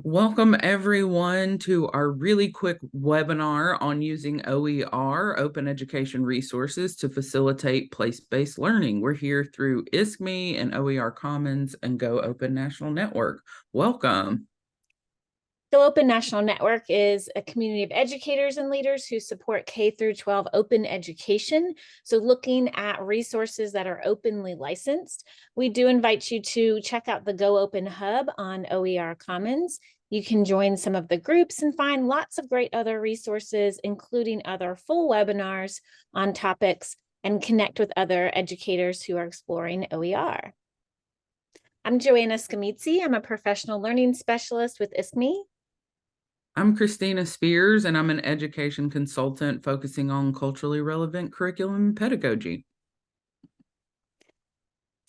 Welcome everyone to our really quick webinar on using OER, Open Education Resources, to facilitate place-based learning. We're here through ISKME and OER Commons and Go Open National Network. Welcome. Go Open National Network is a community of educators and leaders who support K through 12 open education. So looking at resources that are openly licensed, we do invite you to check out the Go Open Hub on OER Commons. You can join some of the groups and find lots of great other resources, including other full webinars on topics, and connect with other educators who are exploring OER. I'm Joanna Schimizzi. I'm a professional learning specialist with ISKME. I'm Christina Spears, and I'm an education consultant focusing on culturally relevant curriculum and pedagogy.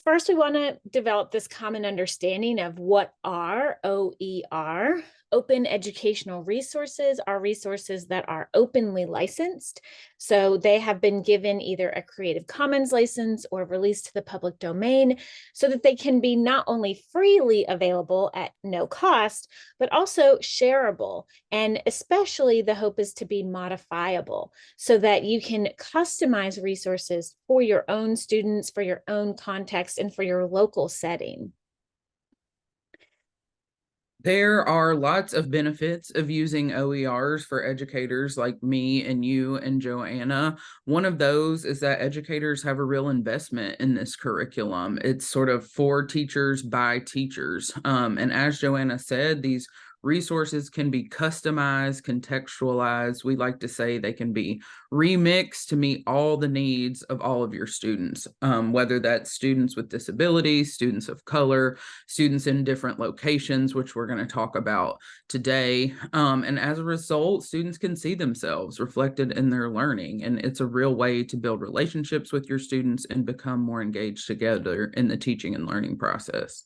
First, we want to develop this common understanding of what are OER. Open educational resources are resources that are openly licensed. So they have been given either a Creative Commons license or released to the public domain so that they can be not only freely available at no cost, but also shareable. And especially the hope is to be modifiable so that you can customize resources for your own students, for your own context, and for your local setting. There are lots of benefits of using OERs for educators like me and you and Joanna. One of those is that educators have a real investment in this curriculum. It's sort of for teachers by teachers. And as Joanna said, these resources can be customized, contextualized. We like to say they can be remixed to meet all the needs of all of your students, whether that's students with disabilities, students of color, students in different locations, which we're going to talk about today. And as a result, students can see themselves reflected in their learning. And it's a real way to build relationships with your students and become more engaged together in the teaching and learning process.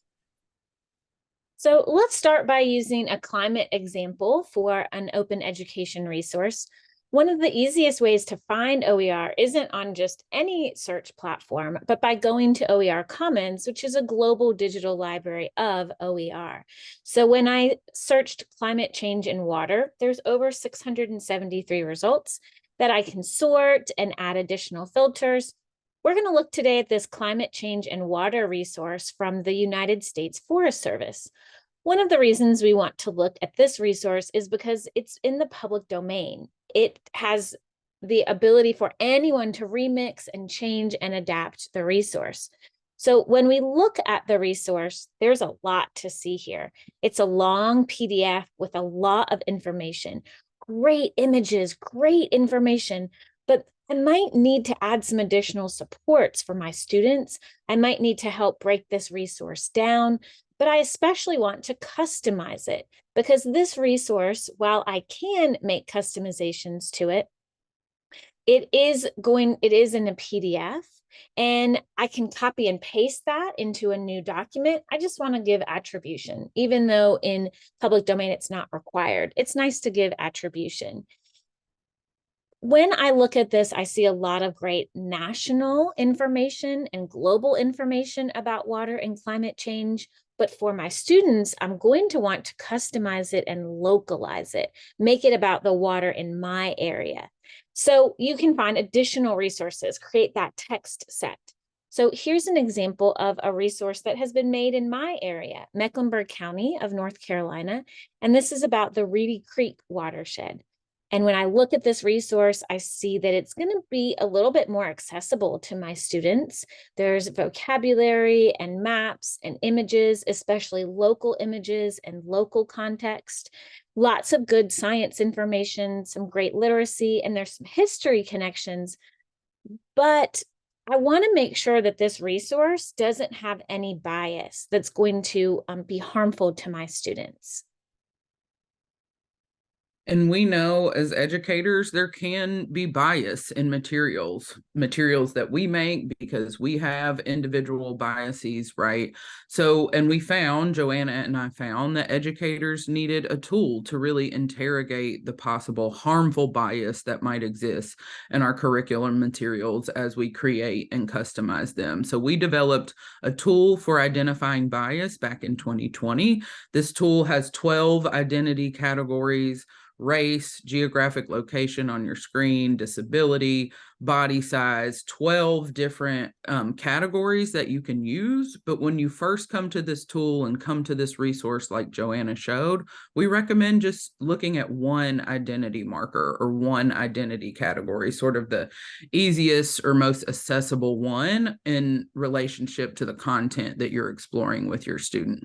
So let's start by using a climate example for an open education resource. One of the easiest ways to find OER isn't on just any search platform, but by going to OER Commons, which is a global digital library of OER. So when I searched climate change in water, there's over 673 results that I can sort and add additional filters. We're going to look today at this climate change and water resource from the United States Forest Service. One of the reasons we want to look at this resource is because it's in the public domain. It has the ability for anyone to remix and change and adapt the resource. So when we look at the resource, there's a lot to see here. It's a long PDF with a lot of information, great images, great information, but I might need to add some additional supports for my students. I might need to help break this resource down, but I especially want to customize it because this resource, while I can make customizations to it, it is in a PDF and I can copy and paste that into a new document. I just want to give attribution, even though in public domain it's not required. It's nice to give attribution. When I look at this, I see a lot of great national information and global information about water and climate change. But for my students, I'm going to want to customize it and localize it, make it about the water in my area. So you can find additional resources, create that text set. So here's an example of a resource that has been made in my area, Mecklenburg County of North Carolina. And this is about the Reedy Creek watershed. And when I look at this resource, I see that it's going to be a little bit more accessible to my students. There's vocabulary and maps and images, especially local images and local context. Lots of good science information, some great literacy, and there's some history connections. But I want to make sure that this resource doesn't have any bias that's going to be harmful to my students. And we know as educators, there can be bias in materials that we make because we have individual biases, right? So, and Joanna and I found that educators needed a tool to really interrogate the possible harmful bias that might exist in our curriculum materials as we create and customize them. So we developed a tool for identifying bias back in 2020. This tool has 12 identity categories: race, geographic location on your screen, disability, body size, 12 different categories that you can use. But when you first come to this tool and come to this resource like Joanna showed, we recommend just looking at one identity marker or one identity category, sort of the easiest or most accessible one in relationship to the content that you're exploring with your student.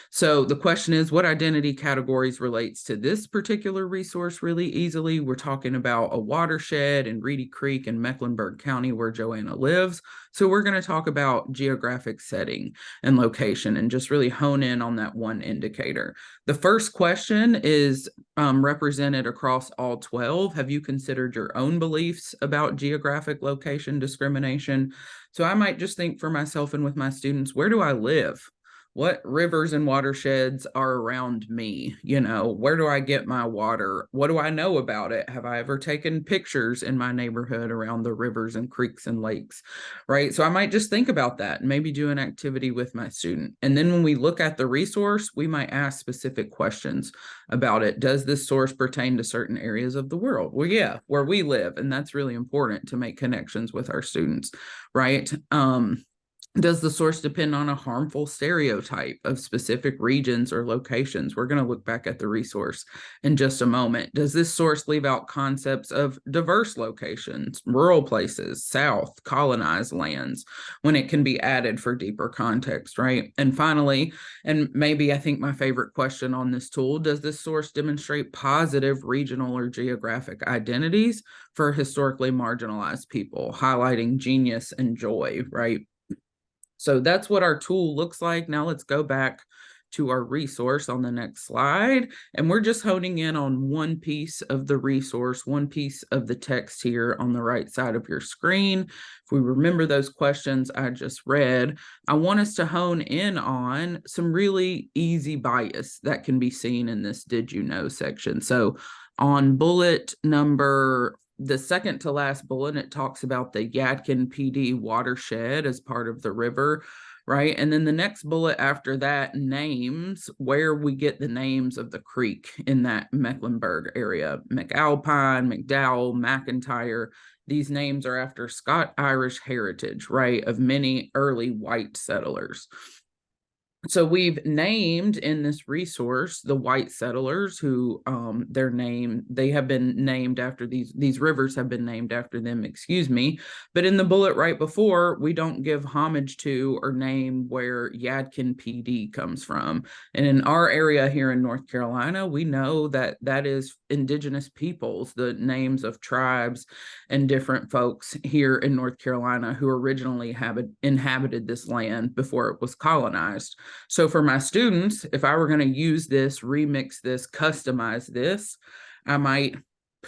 So the question is, what identity categories relates to this particular resource really easily? We're talking about a watershed in Reedy Creek in Mecklenburg County where Joanna lives. So we're going to talk about geographic setting and location and just really hone in on that one indicator. The first question is represented across all 12. Have you considered your own beliefs about geographic location discrimination? So I might just think for myself and with my students, where do I live? What rivers and watersheds are around me? Where do I get my water? What do I know about it? Have I ever taken pictures in my neighborhood around the rivers and creeks and lakes? Right. So I might just think about that and maybe do an activity with my student. And then when we look at the resource, we might ask specific questions about it. Does this source pertain to certain areas of the world? Well, yeah, where we live. And that's really important to make connections with our students, right? Does the source depend on a harmful stereotype of specific regions or locations? We're going to look back at the resource in just a moment. Does this source leave out concepts of diverse locations, rural places, South, colonized lands, when it can be added for deeper context, right? And finally, and maybe I think my favorite question on this tool, does this source demonstrate positive regional or geographic identities for historically marginalized people, highlighting genius and joy, right? So that's what our tool looks like. Now let's go back to our resource on the next slide. And we're just honing in on one piece of the resource, one piece of the text here on the right side of your screen. If we remember those questions I just read, I want us to hone in on some really easy bias that can be seen in this Did You Know section. So on bullet number the second to last bullet, it talks about the Yadkin PD watershed as part of the river, right? And then the next bullet after that names where we get the names of the creek in that Mecklenburg area: McAlpine, McDowell, McIntyre. These names are after Scot-Irish heritage, right, of many early white settlers. So we've named in this resource the white settlers who they have been named after these rivers have been named after them, excuse me. But in the bullet right before, we don't give homage to or name where Yadkin PD comes from. And in our area here in North Carolina, we know that that is indigenous peoples, the names of tribes and different folks here in North Carolina who originally inhabited this land before it was colonized. So for my students, if I were going to use this, remix this, customize this, I might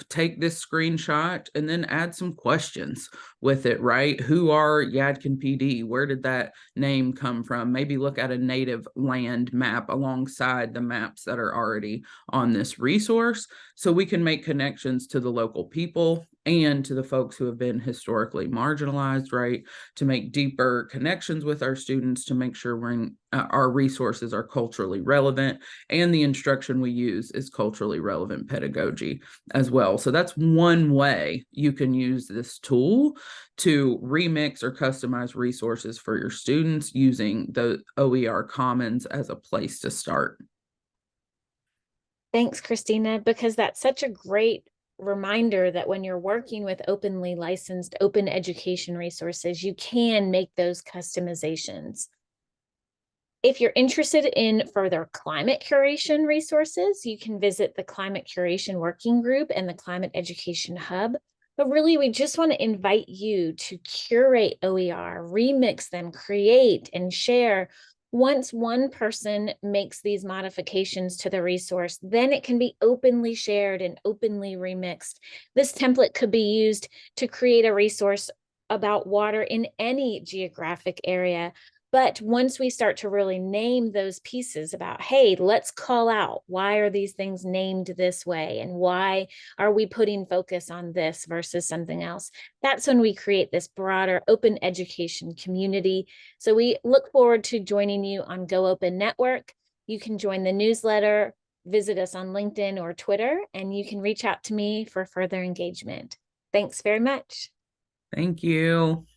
take this screenshot and then add some questions with it, right? Who are Yadkin PD? Where did that name come from? Maybe look at a native land map alongside the maps that are already on this resource so we can make connections to the local people and to the folks who have been historically marginalized, right? To make deeper connections with our students, to make sure our resources are culturally relevant and the instruction we use is culturally relevant pedagogy as well. So that's one way you can use this tool to remix or customize resources for your students using the OER Commons as a place to start. Thanks, Christina, because that's such a great reminder that when you're working with openly licensed open education resources, you can make those customizations. If you're interested in further climate curation resources, you can visit the Climate Curation Working Group and the Climate Education Hub. But really, we just want to invite you to curate OER, remix them, create and share Once one person makes these modifications to the resource, then it can be openly shared and openly remixed. This template could be used to create a resource about water in any geographic area. But once we start to really name those pieces about, hey, let's call out, why are these things named this way? And why are we putting focus on this versus something else? That's when we create this broader open education community. So we look forward to joining you on Go Open Network. You can join the newsletter, visit us on LinkedIn or Twitter, and you can reach out to me for further engagement. Thanks very much. Thank you.